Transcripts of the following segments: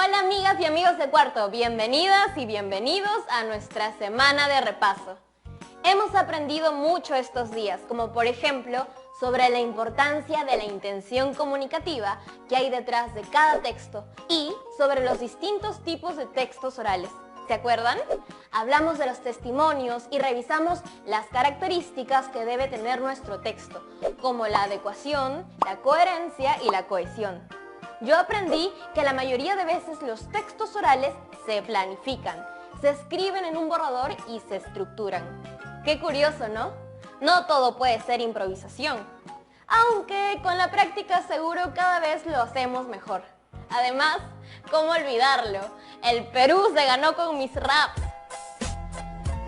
Hola amigas y amigos de cuarto, bienvenidas y bienvenidos a nuestra semana de repaso. Hemos aprendido mucho estos días, como por ejemplo sobre la importancia de la intención comunicativa que hay detrás de cada texto y sobre los distintos tipos de textos orales. ¿Se acuerdan? Hablamos de los testimonios y revisamos las características que debe tener nuestro texto, como la adecuación, la coherencia y la cohesión. Yo aprendí que la mayoría de veces los textos orales se planifican, se escriben en un borrador y se estructuran. Qué curioso, ¿no? No todo puede ser improvisación, aunque con la práctica seguro cada vez lo hacemos mejor. Además, ¿cómo olvidarlo? El Perú se ganó con mis raps.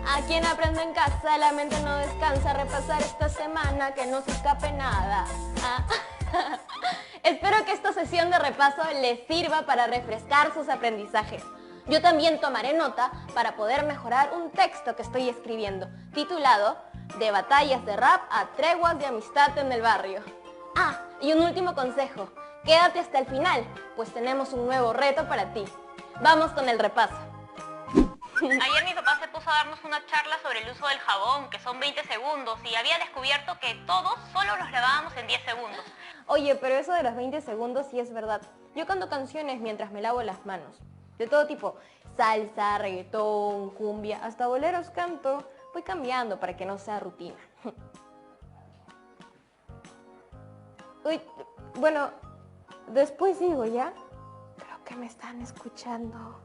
A quien aprende en casa, la mente no descansa. Repasar esta semana, que no se escape nada. Espero que esta sesión de repaso les sirva para refrescar sus aprendizajes. Yo también tomaré nota para poder mejorar un texto que estoy escribiendo, titulado De batallas de rap a treguas de amistad en el barrio. Y un último consejo, quédate hasta el final, pues tenemos un nuevo reto para ti. Vamos con el repaso. Ayer mi papá se puso a darnos una charla sobre el uso del jabón, que son 20 segundos, y había descubierto que todos solo los lavábamos en 10 segundos. Oye, pero eso de los 20 segundos sí es verdad. Yo canto canciones mientras me lavo las manos. De todo tipo, salsa, reggaetón, cumbia, hasta boleros canto. Voy cambiando para que no sea rutina. Uy, bueno, después digo ya. Creo que me están escuchando.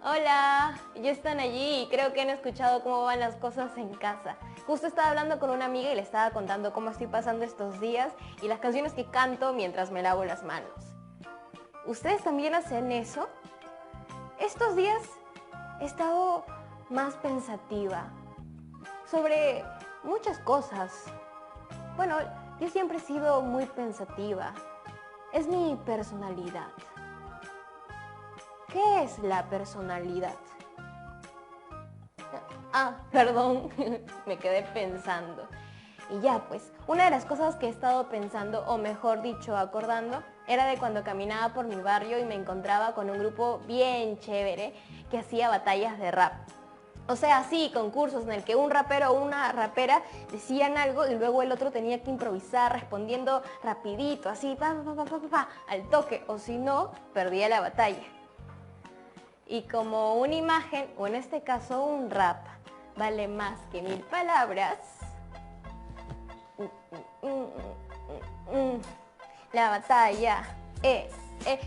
Hola, ya están allí y creo que han escuchado cómo van las cosas en casa. Justo estaba hablando con una amiga y le estaba contando cómo estoy pasando estos días y las canciones que canto mientras me lavo las manos. ¿Ustedes también hacen eso? Estos días he estado más pensativa sobre muchas cosas. Bueno, yo siempre he sido muy pensativa. Es mi personalidad. ¿Qué es la personalidad? Perdón, me quedé pensando. Y ya pues, una de las cosas que he estado pensando, o mejor dicho, acordando, era de cuando caminaba por mi barrio y me encontraba con un grupo bien chévere que hacía batallas de rap. O sea, sí, concursos en el que un rapero o una rapera decían algo y luego el otro tenía que improvisar respondiendo rapidito, así, al toque, o si no, perdía la batalla. Y como una imagen, o en este caso un rap, vale más que 1000 palabras, la batalla,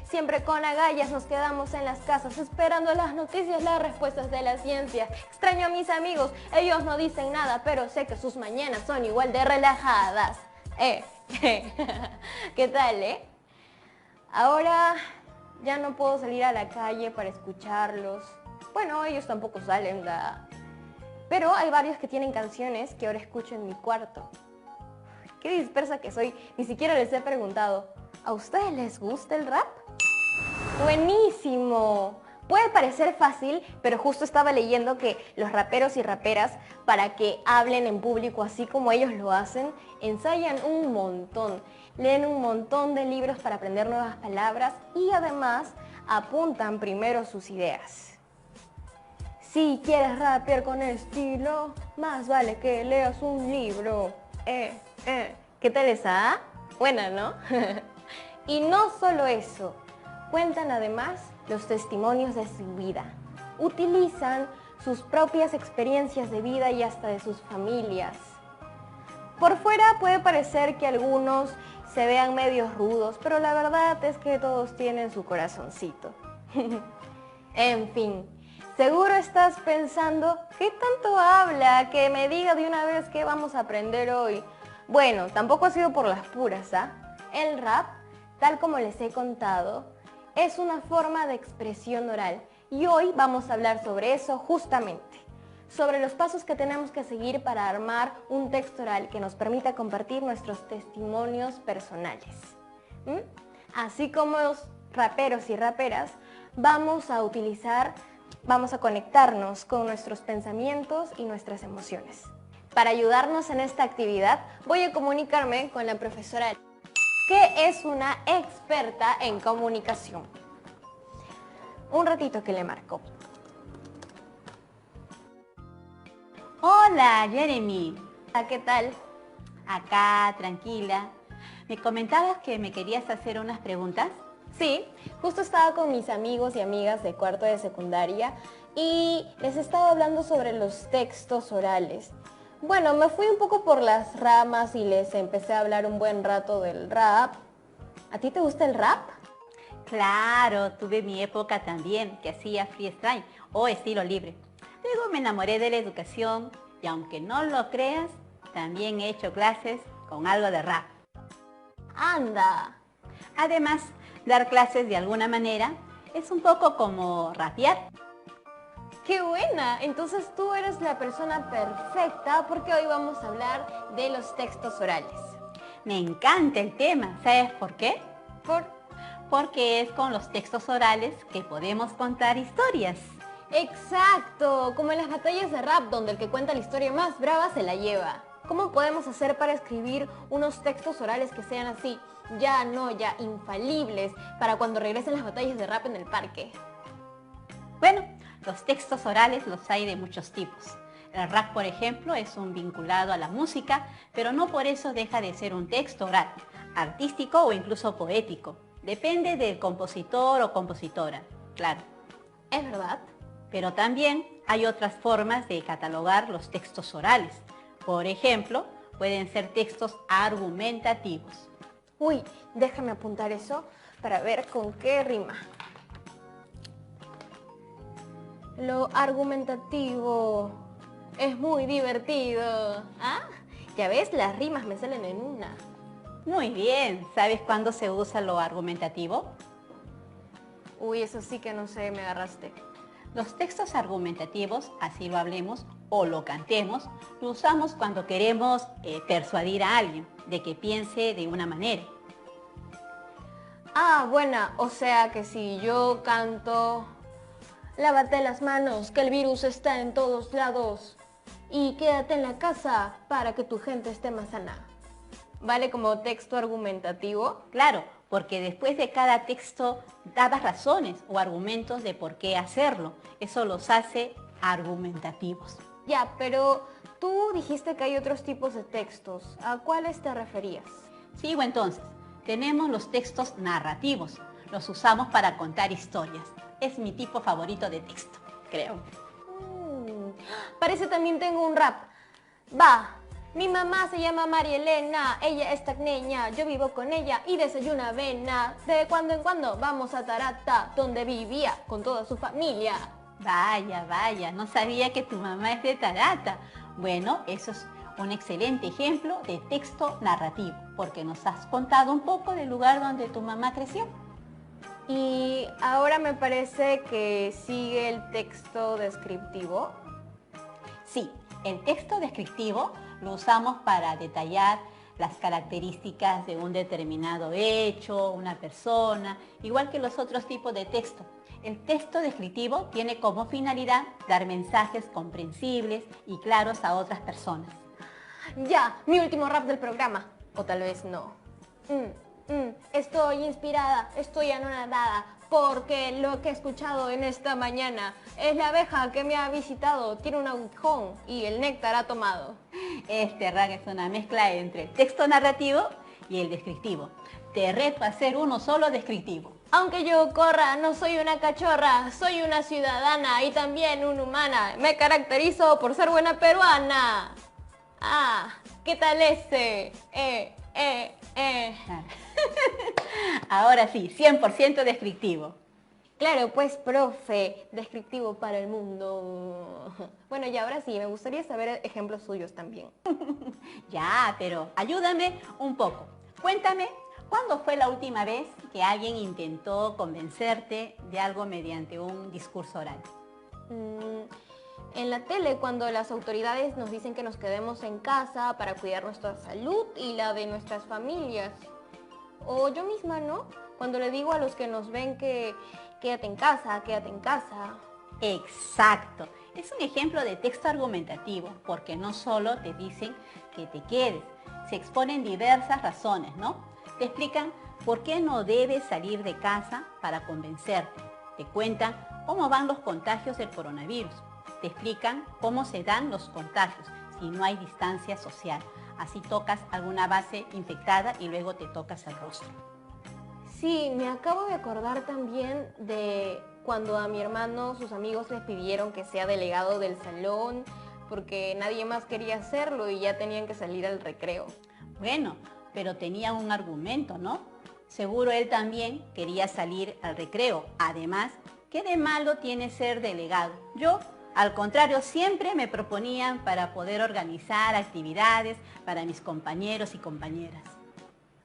siempre con agallas nos quedamos en las casas esperando las noticias, las respuestas de la ciencia. Extraño a mis amigos, ellos no dicen nada, pero sé que sus mañanas son igual de relajadas. ¿Qué tal, Ahora ya no puedo salir a la calle para escucharlos. Bueno, ellos tampoco salen, pero hay varios que tienen canciones que ahora escucho en mi cuarto. Qué dispersa que soy, ni siquiera les he preguntado, ¿a ustedes les gusta el rap? ¡Buenísimo! Puede parecer fácil, pero justo estaba leyendo que los raperos y raperas, para que hablen en público así como ellos lo hacen, ensayan un montón, leen un montón de libros para aprender nuevas palabras y además apuntan primero sus ideas. Si quieres rapear con estilo, más vale que leas un libro. ¿Qué tal esa? Buena, ¿no? Y no solo eso, cuentan además los testimonios de su vida. Utilizan sus propias experiencias de vida y hasta de sus familias. Por fuera puede parecer que algunos se vean medios rudos, pero la verdad es que todos tienen su corazoncito. En fin, seguro estás pensando, ¿qué tanto habla? Que me diga de una vez qué vamos a aprender hoy. Bueno, tampoco ha sido por las puras, El rap, tal como les he contado, es una forma de expresión oral y hoy vamos a hablar sobre eso justamente, sobre los pasos que tenemos que seguir para armar un texto oral que nos permita compartir nuestros testimonios personales. Así como los raperos y raperas, vamos a conectarnos con nuestros pensamientos y nuestras emociones. Para ayudarnos en esta actividad, voy a comunicarme con la profesora. que es una experta en comunicación. Un ratito que le marco. Hola, Jeremy. ¿Qué tal? Acá, tranquila. ¿Me comentabas que me querías hacer unas preguntas? Sí, justo estaba con mis amigos y amigas de cuarto de secundaria y les estaba hablando sobre los textos orales. Bueno, me fui un poco por las ramas y les empecé a hablar un buen rato del rap. ¿A ti te gusta el rap? Claro, tuve mi época también, que hacía freestyle o estilo libre. Luego me enamoré de la educación y aunque no lo creas, también he hecho clases con algo de rap. ¡Anda! Además, dar clases de alguna manera es un poco como rapear. ¡Qué buena! Entonces tú eres la persona perfecta porque hoy vamos a hablar de los textos orales. Me encanta el tema, ¿sabes por qué? Porque es con los textos orales que podemos contar historias. ¡Exacto! Como en las batallas de rap donde el que cuenta la historia más brava se la lleva. ¿Cómo podemos hacer para escribir unos textos orales que sean así, ya infalibles, para cuando regresen las batallas de rap en el parque? Bueno, los textos orales los hay de muchos tipos. El rap, por ejemplo, es un vinculado a la música, pero no por eso deja de ser un texto oral, artístico o incluso poético. Depende del compositor o compositora, claro. ¿Es verdad? Pero también hay otras formas de catalogar los textos orales. Por ejemplo, pueden ser textos argumentativos. Uy, déjame apuntar eso para ver con qué rima. Lo argumentativo es muy divertido. ¿Ah? Ya ves, las rimas me salen en una. Muy bien, ¿sabes cuándo se usa lo argumentativo? Uy, eso sí que no sé, me agarraste. Los textos argumentativos, así lo hablemos o lo cantemos, lo usamos cuando queremos persuadir a alguien de que piense de una manera. Ah, buena, o sea que si yo canto, lávate las manos, que el virus está en todos lados y quédate en la casa para que tu gente esté más sana. ¿Vale como texto argumentativo? Claro, porque después de cada texto dabas razones o argumentos de por qué hacerlo. Eso los hace argumentativos. Ya, pero tú dijiste que hay otros tipos de textos. ¿A cuáles te referías? Sigo entonces. Tenemos los textos narrativos. Los usamos para contar historias. Es mi tipo favorito de texto, creo. Parece también tengo un rap. Va. Mi mamá se llama María Elena, ella es tacneña, yo vivo con ella y desayuna avena. De cuando en cuando vamos a Tarata, donde vivía con toda su familia. Vaya, no sabía que tu mamá es de Tarata. Bueno, eso es un excelente ejemplo de texto narrativo, porque nos has contado un poco del lugar donde tu mamá creció. Y ahora me parece que sigue el texto descriptivo. Sí, el texto descriptivo lo usamos para detallar las características de un determinado hecho, una persona, igual que los otros tipos de texto. El texto descriptivo tiene como finalidad dar mensajes comprensibles y claros a otras personas. Ya, mi último rap del programa. O tal vez no. Estoy inspirada, estoy anonadada, porque lo que he escuchado en esta mañana es la abeja que me ha visitado, tiene un aguijón y el néctar ha tomado. Este rap es una mezcla entre el texto narrativo y el descriptivo. Te reto a hacer uno solo descriptivo. Aunque yo corra, no soy una cachorra, soy una ciudadana y también una humana. Me caracterizo por ser buena peruana. Ah, ¿qué tal ese? Ahora sí, 100% descriptivo. Claro, pues, profe, descriptivo para el mundo. Bueno, y ahora sí, me gustaría saber ejemplos suyos también. Ya, pero ayúdame un poco. Cuéntame, ¿cuándo fue la última vez que alguien intentó convencerte de algo mediante un discurso oral? En la tele, cuando las autoridades nos dicen que nos quedemos en casa para cuidar nuestra salud y la de nuestras familias. O yo misma, ¿no? Cuando le digo a los que nos ven que quédate en casa, quédate en casa. Exacto. Es un ejemplo de texto argumentativo, porque no solo te dicen que te quedes, se exponen diversas razones, ¿no? Te explican por qué no debes salir de casa para convencerte. Te cuentan cómo van los contagios del coronavirus. Te explican cómo se dan los contagios si no hay distancia social. Así tocas alguna base infectada y luego te tocas el rostro. Sí, me acabo de acordar también de cuando a mi hermano sus amigos les pidieron que sea delegado del salón porque nadie más quería hacerlo y ya tenían que salir al recreo. Bueno, pero tenía un argumento, ¿no? Seguro él también quería salir al recreo. Además, ¿qué de malo tiene ser delegado? Yo, al contrario, siempre me proponían para poder organizar actividades para mis compañeros y compañeras.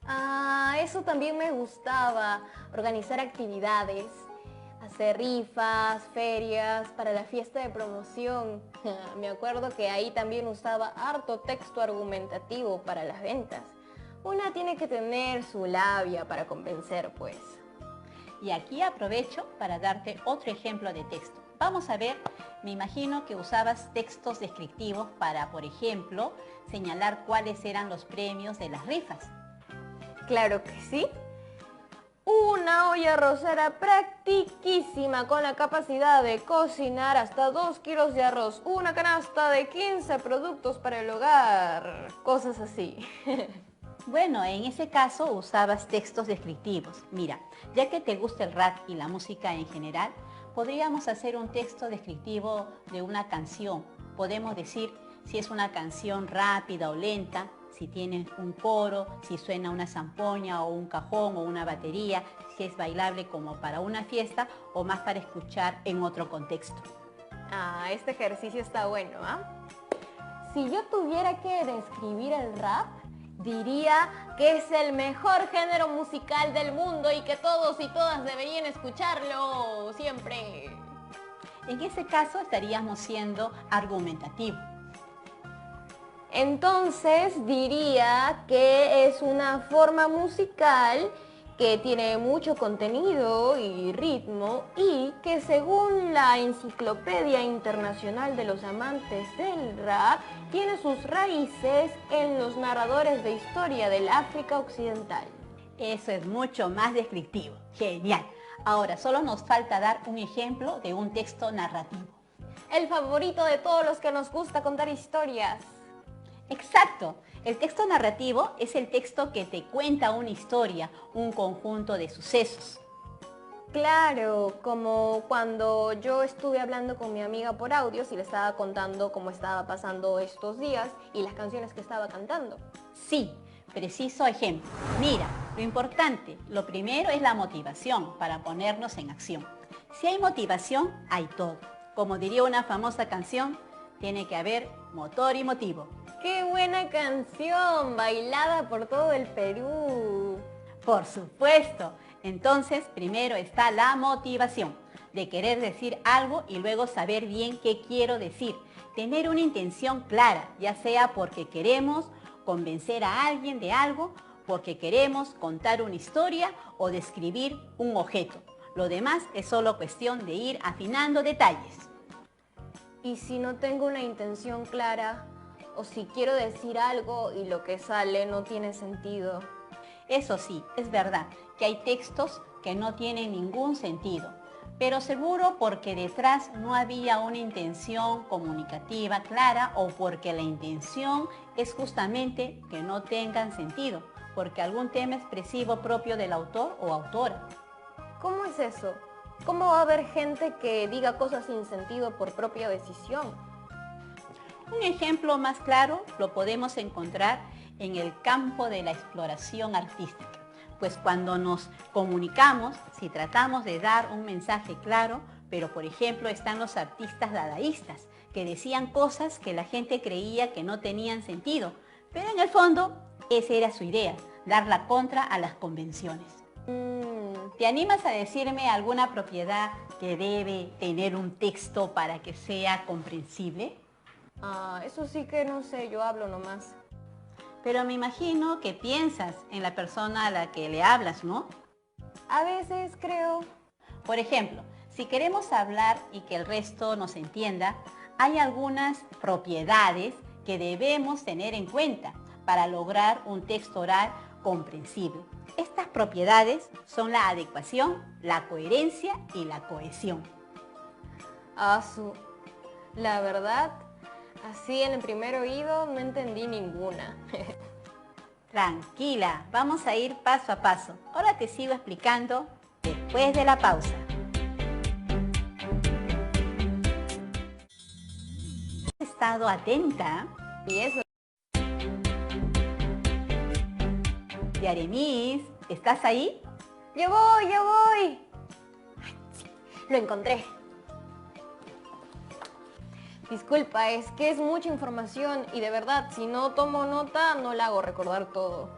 Ah, eso también me gustaba, organizar actividades, hacer rifas, ferias para la fiesta de promoción. Me acuerdo que ahí también usaba harto texto argumentativo para las ventas. Una tiene que tener su labia para convencer, pues. Y aquí aprovecho para darte otro ejemplo de texto. Vamos a ver, me imagino que usabas textos descriptivos para, por ejemplo, señalar cuáles eran los premios de las rifas. Claro que sí. Una olla arrocera practiquísima con la capacidad de cocinar hasta 2 kilos de arroz, una canasta de 15 productos para el hogar, cosas así. Bueno, en ese caso usabas textos descriptivos. Mira, ya que te gusta el rap y la música en general, podríamos hacer un texto descriptivo de una canción. Podemos decir si es una canción rápida o lenta, si tiene un coro, si suena una zampoña o un cajón o una batería, si es bailable como para una fiesta o más para escuchar en otro contexto. Ah, este ejercicio está bueno, ¿ah? Si yo tuviera que describir el rap, diría que es el mejor género musical del mundo y que todos y todas deberían escucharlo siempre. En ese caso estaríamos siendo argumentativos. Entonces diría que es una forma musical que tiene mucho contenido y ritmo y que según la Enciclopedia Internacional de los Amantes del Rap, tiene sus raíces en los narradores de historia del África Occidental. Eso es mucho más descriptivo. Genial. Ahora solo nos falta dar un ejemplo de un texto narrativo. El favorito de todos los que nos gusta contar historias. Exacto. El texto narrativo es el texto que te cuenta una historia, un conjunto de sucesos. Claro, como cuando yo estuve hablando con mi amiga por audios y le estaba contando cómo estaba pasando estos días y las canciones que estaba cantando. Sí, preciso ejemplo. Mira, lo importante, lo primero es la motivación para ponernos en acción. Si hay motivación, hay todo. Como diría una famosa canción, tiene que haber motor y motivo. ¡Qué buena canción! Bailada por todo el Perú. Por supuesto. Entonces, primero está la motivación de querer decir algo y luego saber bien qué quiero decir. Tener una intención clara, ya sea porque queremos convencer a alguien de algo, porque queremos contar una historia o describir un objeto. Lo demás es solo cuestión de ir afinando detalles. Y si no tengo una intención clara, o si quiero decir algo y lo que sale no tiene sentido. Eso sí, es verdad que hay textos que no tienen ningún sentido, pero seguro porque detrás no había una intención comunicativa clara o porque la intención es justamente que no tengan sentido, porque algún tema expresivo propio del autor o autora. ¿Cómo es eso? ¿Cómo va a haber gente que diga cosas sin sentido por propia decisión? Un ejemplo más claro lo podemos encontrar en el campo de la exploración artística. Pues cuando nos comunicamos, si tratamos de dar un mensaje claro, pero por ejemplo están los artistas dadaístas, que decían cosas que la gente creía que no tenían sentido, pero en el fondo esa era su idea, dar la contra a las convenciones. ¿Te animas a decirme alguna propiedad que debe tener un texto para que sea comprensible? Eso sí que no sé, yo hablo nomás. Pero me imagino que piensas en la persona a la que le hablas, ¿no? A veces creo. Por ejemplo, si queremos hablar y que el resto nos entienda, hay algunas propiedades que debemos tener en cuenta para lograr un texto oral comprensible. Estas propiedades son la adecuación, la coherencia y la cohesión. La verdad, así en el primer oído no entendí ninguna. Tranquila, vamos a ir paso a paso. Ahora te sigo explicando después de la pausa. ¿Has estado atenta? Y eso, Yaremis, ¿estás ahí? ¡ya voy, ya voy! Ay, sí, lo encontré. Disculpa, es que es mucha información y de verdad, si no tomo nota, no la hago recordar todo.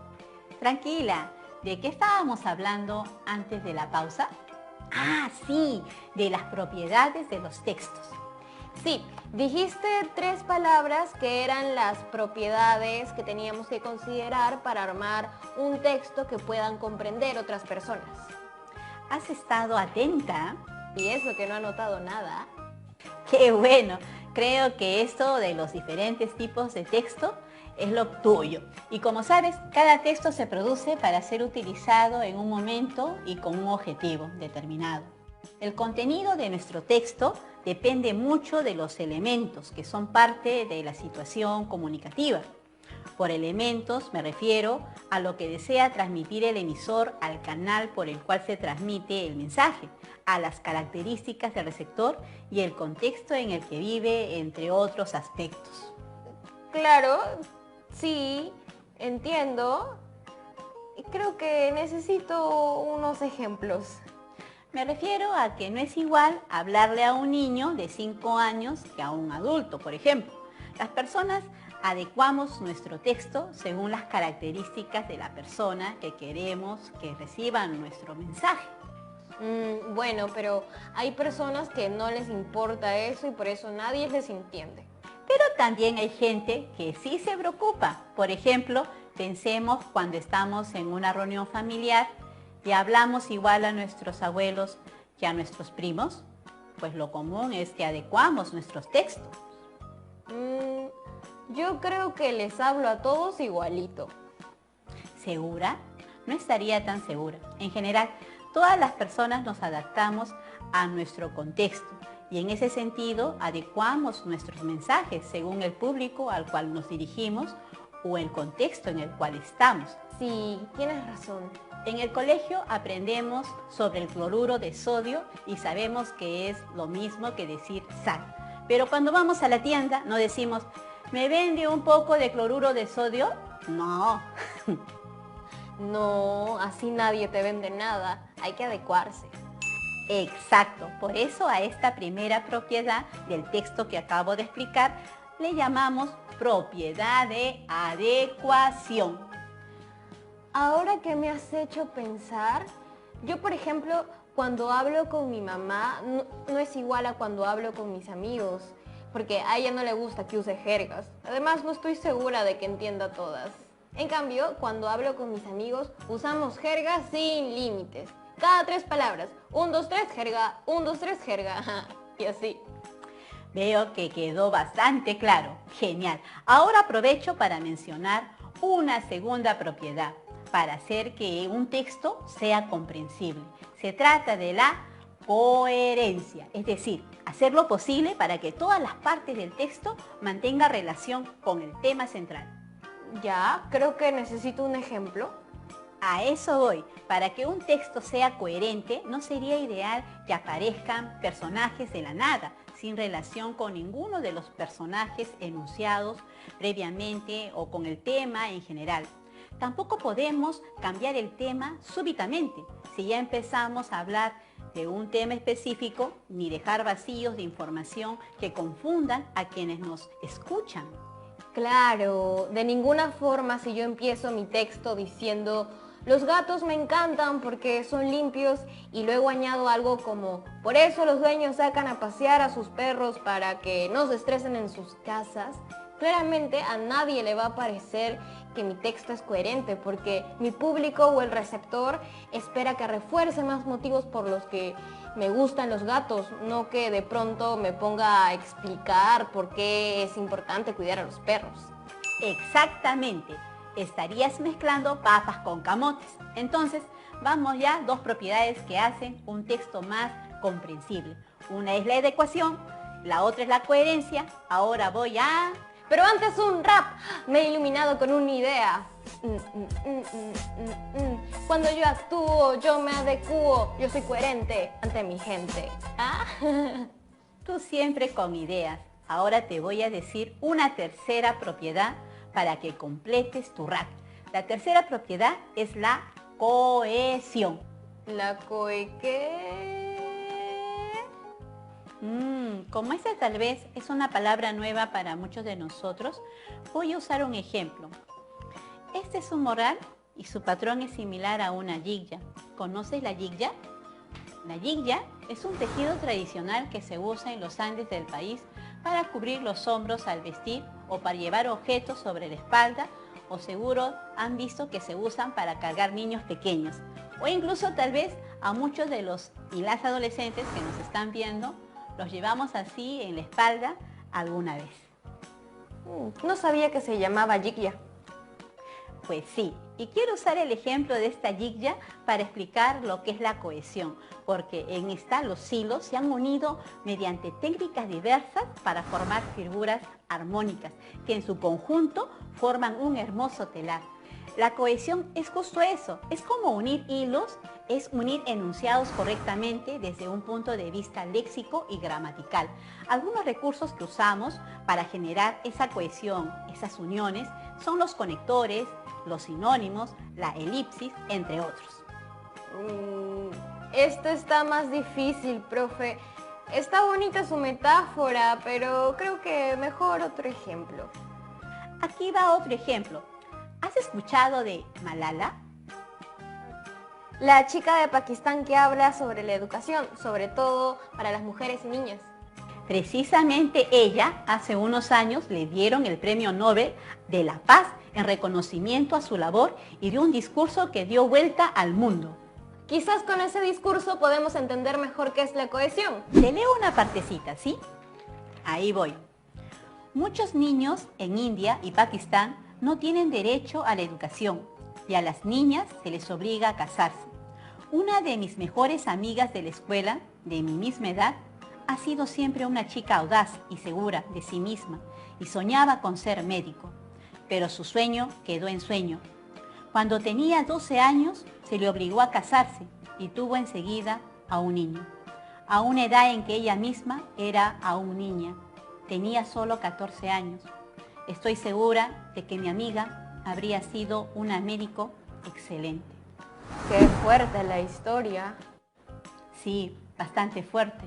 Tranquila, ¿de qué estábamos hablando antes de la pausa? Ah, sí, de las propiedades de los textos. Sí, dijiste 3 palabras que eran las propiedades que teníamos que considerar para armar un texto que puedan comprender otras personas. ¿Has estado atenta? Y eso que no ha notado nada. ¡Qué bueno! Creo que esto de los diferentes tipos de texto es lo tuyo. Y como sabes, cada texto se produce para ser utilizado en un momento y con un objetivo determinado. El contenido de nuestro texto depende mucho de los elementos que son parte de la situación comunicativa. Por elementos me refiero a lo que desea transmitir el emisor al canal por el cual se transmite el mensaje, a las características del receptor y el contexto en el que vive, entre otros aspectos. Claro, sí, entiendo. Creo que necesito unos ejemplos. Me refiero a que no es igual hablarle a un niño de 5 años que a un adulto, por ejemplo. Las personas adecuamos nuestro texto según las características de la persona que queremos que reciban nuestro mensaje. Bueno, pero hay personas que no les importa eso y por eso nadie les entiende. Pero también hay gente que sí se preocupa. Por ejemplo, pensemos cuando estamos en una reunión familiar y hablamos igual a nuestros abuelos que a nuestros primos, pues lo común es que adecuamos nuestros textos. Yo creo que les hablo a todos igualito. ¿Segura? No estaría tan segura. En general, todas las personas nos adaptamos a nuestro contexto y en ese sentido adecuamos nuestros mensajes según el público al cual nos dirigimos o el contexto en el cual estamos. Sí, tienes razón. En el colegio aprendemos sobre el cloruro de sodio y sabemos que es lo mismo que decir sal. Pero cuando vamos a la tienda no decimos, ¿me vende un poco de cloruro de sodio? No. No, así nadie te vende nada. Hay que adecuarse. Exacto. Por eso a esta primera propiedad del texto que acabo de explicar le llamamos propiedad de adecuación. Ahora que me has hecho pensar, yo por ejemplo, cuando hablo con mi mamá, no es igual a cuando hablo con mis amigos, porque a ella no le gusta que use jergas. Además, no estoy segura de que entienda todas. En cambio, cuando hablo con mis amigos, usamos jergas sin límites. Cada 3 palabras. 1, 2, 3, jerga. 1, 2, 3, jerga. Y así. Veo que quedó bastante claro. Genial. Ahora aprovecho para mencionar una segunda propiedad para hacer que un texto sea comprensible. Se trata de la coherencia, es decir, hacer lo posible para que todas las partes del texto mantengan relación con el tema central. Ya, creo que necesito un ejemplo. A eso voy. Para que un texto sea coherente, no sería ideal que aparezcan personajes de la nada, sin relación con ninguno de los personajes enunciados previamente o con el tema en general. Tampoco podemos cambiar el tema súbitamente, si ya empezamos a hablar de un tema específico, ni dejar vacíos de información que confundan a quienes nos escuchan. Claro, de ninguna forma si yo empiezo mi texto diciendo los gatos me encantan porque son limpios y luego añado algo como por eso los dueños sacan a pasear a sus perros para que no se estresen en sus casas, claramente a nadie le va a parecer que mi texto es coherente porque mi público o el receptor espera que refuerce más motivos por los que me gustan los gatos, no que de pronto me ponga a explicar por qué es importante cuidar a los perros. Exactamente. estarías mezclando papas con camotes. Entonces, vamos ya, 2 propiedades que hacen un texto más comprensible. Una es la adecuación, la otra es la coherencia. Ahora voy a... Pero antes un rap. Me he iluminado con una idea. Cuando yo actúo, yo me adecuo. Yo soy coherente ante mi gente. Ah, tú siempre con ideas. Ahora te voy a decir una tercera propiedad para que completes tu rap. La tercera propiedad es la cohesión. La ¿qué? Como esta tal vez es una palabra nueva para muchos de nosotros, voy a usar un ejemplo. Este es un morral y su patrón es similar a una yigya. ¿Conoces la yigya? La yigya es un tejido tradicional que se usa en los Andes del país para cubrir los hombros al vestir o para llevar objetos sobre la espalda, o seguro han visto que se usan para cargar niños pequeños, o incluso tal vez a muchos de los y las adolescentes que nos están viendo los llevamos así en la espalda alguna vez. No sabía que se llamaba yigya. Pues sí, y quiero usar el ejemplo de esta yigya para explicar lo que es la cohesión, porque en esta los hilos se han unido mediante técnicas diversas para formar figuras armónicas, que en su conjunto forman un hermoso telar. La cohesión es justo eso, es como unir hilos, es unir enunciados correctamente desde un punto de vista léxico y gramatical. Algunos recursos que usamos para generar esa cohesión, esas uniones, son los conectores, los sinónimos, la elipsis, entre otros. Esto está más difícil, profe. Está bonita su metáfora, pero creo que mejor otro ejemplo. Aquí va otro ejemplo. ¿Has escuchado de Malala? La chica de Pakistán que habla sobre la educación, sobre todo para las mujeres y niñas. Precisamente ella, hace unos años, le dieron el Premio Nobel de la Paz en reconocimiento a su labor y de un discurso que dio vuelta al mundo. Quizás con ese discurso podemos entender mejor qué es la cohesión. Te leo una partecita, ¿sí? Ahí voy. Muchos niños en India y Pakistán no tienen derecho a la educación y a las niñas se les obliga a casarse. Una de mis mejores amigas de la escuela, de mi misma edad, ha sido siempre una chica audaz y segura de sí misma y soñaba con ser médico, pero su sueño quedó en sueño. Cuando tenía 12 años se le obligó a casarse y tuvo enseguida a un niño, a una edad en que ella misma era aún niña. Tenía solo 14 años. Estoy segura de que mi amiga habría sido una médico excelente. Qué fuerte la historia. Sí, bastante fuerte.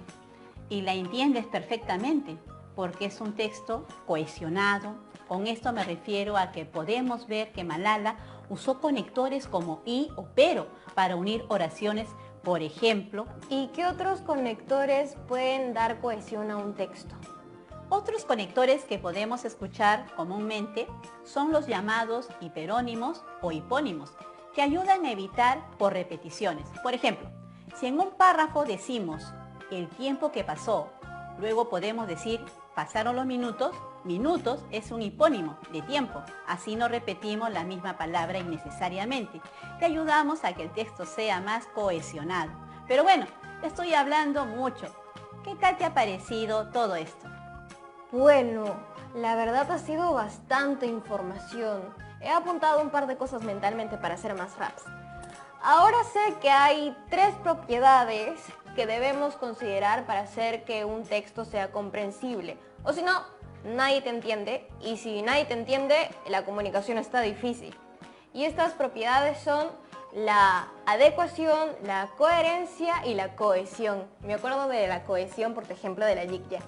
Y la entiendes perfectamente, porque es un texto cohesionado. Con esto me refiero a que podemos ver que Malala usó conectores como y o pero para unir oraciones, por ejemplo. ¿Y qué otros conectores pueden dar cohesión a un texto? Otros conectores que podemos escuchar comúnmente son los llamados hiperónimos o hipónimos, que ayudan a evitar por repeticiones. Por ejemplo, si en un párrafo decimos el tiempo que pasó, luego podemos decir pasaron los minutos, minutos es un hipónimo de tiempo. Así no repetimos la misma palabra innecesariamente. Te ayudamos a que el texto sea más cohesionado. Pero bueno, te estoy hablando mucho. ¿Qué tal te ha parecido todo esto? Bueno, la verdad ha sido bastante información. He apuntado un par de cosas mentalmente para hacer más raps. Ahora sé que hay 3 propiedades que debemos considerar para hacer que un texto sea comprensible. O si no, nadie te entiende. Y si nadie te entiende, la comunicación está difícil. Y estas propiedades son la adecuación, la coherencia y la cohesión. Me acuerdo de la cohesión, por ejemplo, de la yigya.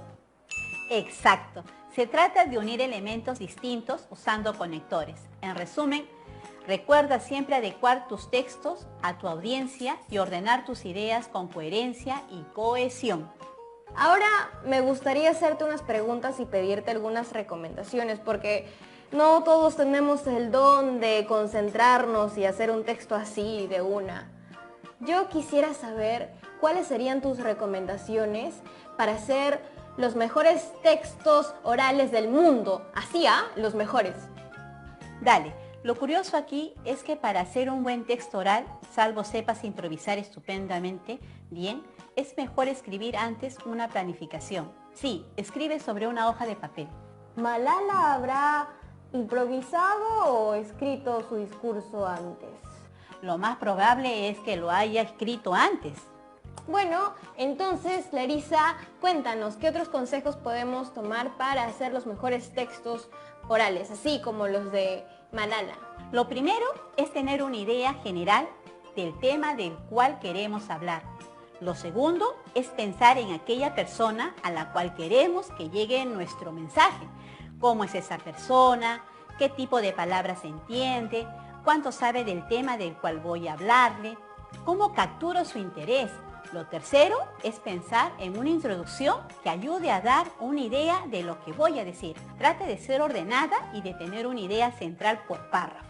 Exacto. Se trata de unir elementos distintos usando conectores. En resumen, recuerda siempre adecuar tus textos a tu audiencia y ordenar tus ideas con coherencia y cohesión. Ahora me gustaría hacerte unas preguntas y pedirte algunas recomendaciones, porque no todos tenemos el don de concentrarnos y hacer un texto así de una. Yo quisiera saber cuáles serían tus recomendaciones para hacer los mejores textos orales del mundo. Así, los mejores. Dale, Lo curioso aquí es que para hacer un buen texto oral, salvo sepas improvisar estupendamente bien, es mejor escribir antes una planificación. Sí, escribe sobre una hoja de papel. ¿Malala habrá improvisado o escrito su discurso antes? Lo más probable es que lo haya escrito antes. Bueno, entonces, Larisa, cuéntanos, ¿qué otros consejos podemos tomar para hacer los mejores textos orales, así como los de Malala? Lo primero es tener una idea general del tema del cual queremos hablar. Lo segundo es pensar en aquella persona a la cual queremos que llegue nuestro mensaje. ¿Cómo es esa persona? ¿Qué tipo de palabras entiende? ¿Cuánto sabe del tema del cual voy a hablarle? ¿Cómo capturo su interés? Lo tercero es pensar en una introducción que ayude a dar una idea de lo que voy a decir. Trate de ser ordenada y de tener una idea central por párrafo.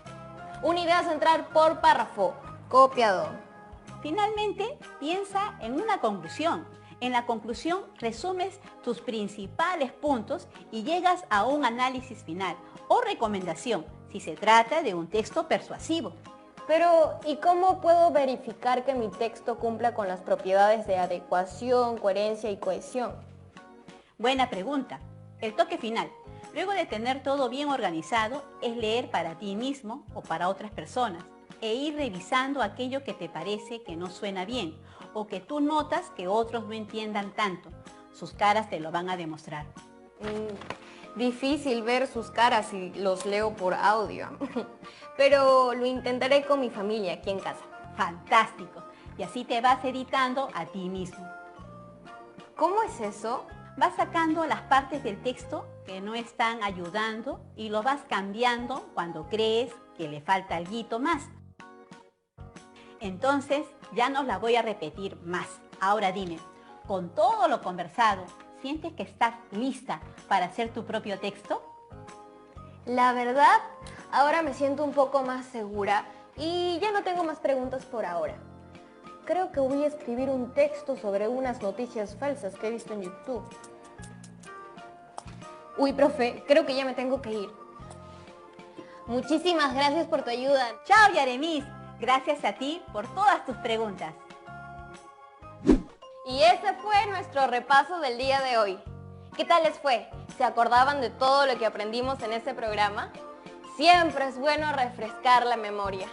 Una idea central por párrafo. Copiado. Finalmente, piensa en una conclusión. En la conclusión resumes tus principales puntos y llegas a un análisis final o recomendación si se trata de un texto persuasivo. Pero, ¿y cómo puedo verificar que mi texto cumpla con las propiedades de adecuación, coherencia y cohesión? Buena pregunta. El toque final, luego de tener todo bien organizado, es leer para ti mismo o para otras personas e ir revisando aquello que te parece que no suena bien o que tú notas que otros no entiendan tanto. Sus caras te lo van a demostrar. Difícil ver sus caras si los leo por audio. Pero lo intentaré con mi familia aquí en casa. Fantástico. Y así te vas editando a ti mismo. ¿Cómo es eso? Vas sacando las partes del texto que no están ayudando y lo vas cambiando cuando crees que le falta algo más. Entonces, ya no la voy a repetir más. Ahora dime, con todo lo conversado, ¿sientes que estás lista para hacer tu propio texto? La verdad, ahora me siento un poco más segura y ya no tengo más preguntas por ahora. Creo que voy a escribir un texto sobre unas noticias falsas que he visto en YouTube. Uy, profe, creo que ya me tengo que ir. Muchísimas gracias por tu ayuda. Chao, Yaremis. Gracias a ti por todas tus preguntas. Y ese fue nuestro repaso del día de hoy. ¿Qué tal les fue? ¿Se acordaban de todo lo que aprendimos en este programa? Siempre es bueno refrescar la memoria.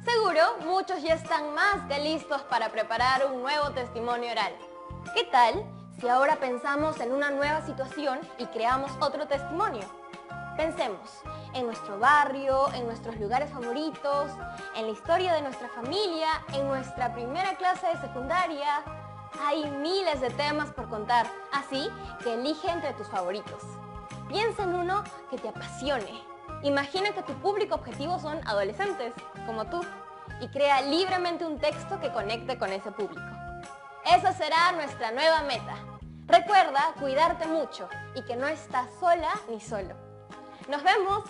Seguro, muchos ya están más que listos para preparar un nuevo testimonio oral. ¿Qué tal si ahora pensamos en una nueva situación y creamos otro testimonio? Pensemos en nuestro barrio, en nuestros lugares favoritos, en la historia de nuestra familia, en nuestra primera clase de secundaria. Hay miles de temas por contar, así que elige entre tus favoritos. Piensa en uno que te apasione. Imagina que tu público objetivo son adolescentes, como tú, y crea libremente un texto que conecte con ese público. Esa será nuestra nueva meta. Recuerda cuidarte mucho y que no estás sola ni solo. Nos vemos.